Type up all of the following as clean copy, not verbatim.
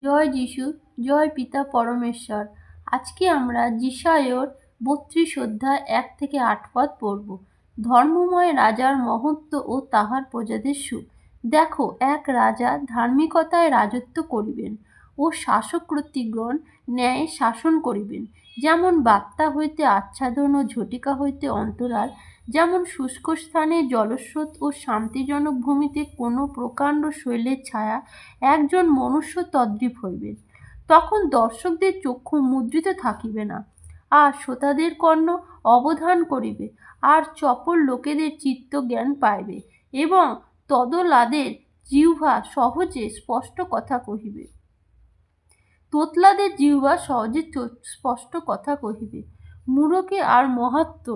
জয় যিশু, জয় পিতা পরমেশ্বর। আজকে আমরা যিশায়র ৩২ অধ্যায় ১ থেকে ৮ পদ পড়ব। ধর্মময় রাজার মহত্ব ও তাহার প্রজাদের সুখ। দেখো, এক রাজা ধার্মিকতায় রাজত্ব করিবেন ও শাসক কর্তৃগণ ন্যায় শাসন করিবেন। যেমন বাত্তা হইতে আচ্ছাদন ও ঝটিকা হইতে অন্তরাল, যেমন শুষ্ক স্থানে জলস্রোত ও শান্তিজনক ভূমিতে কোনো প্রকাণ্ড শৈলের ছায়া, একজন মনুষ্য তদ্রূপ হইবেন। তখন দর্শকদের চক্ষু মুদ্রিত থাকিবে না, আর শ্রোতাদের কর্ণ অবধান করিবে, আর চপল লোকেদের চিত্ত জ্ঞান পাইবে, এবং তদলাদের জিহ্বা সহজে স্পষ্ট কথা কহিবে। তোতলাদের জিহ্বা সহজে স্পষ্ট কথা কহিবে। মূঢ়কে আর মহাত্ম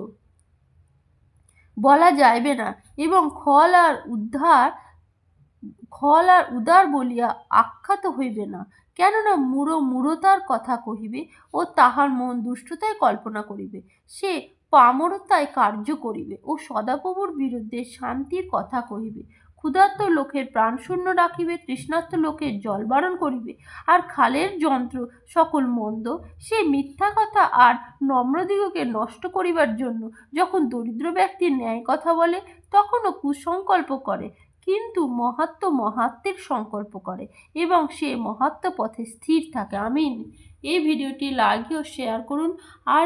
বলা যাইবে না, এবং খল আর উদার বলিয়া আখ্যাত হইবে না, কেননা মূঢ়তার কথা কহিবে ও তাহার মন দুষ্টতায় কল্পনা করিবে। সে পামরতায় কার্য করিবে ও সদাপ্রভুর বিরুদ্ধে শান্তির কথা কহিবে। ক্ষুধার্ত লোকের প্রাণ শূন্য রাখিবে, তৃষ্ণার্ত লোকের জল বারণ করিবে, আর খালের যন্ত্র সকল মন্দ। সে মিথ্যা কথা আর নম্রদিগকে নষ্ট করিবার জন্য যখন দরিদ্র ব্যক্তির ন্যায় কথা বলে, তখনও কুসংকল্প করে, কিন্তু মহাত্মের সংকল্প করে, এবং সে মহাত্ম পথে স্থির থাকে। আমিন। এই ভিডিওটি লাইক ও শেয়ার করুন, আর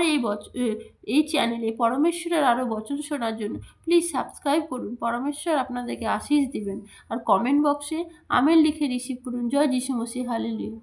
এই চ্যানেলে পরমেশ্বরের আরও বচন শোনার জন্য প্লিজ সাবস্ক্রাইব করুন। পরমেশ্বর আপনাদেরকে আশীষ দিবেন, আর কমেন্ট বক্সে আমেন লিখে রিসিভ করুন। জয় যিশু মসিহ, হালেলুয়া।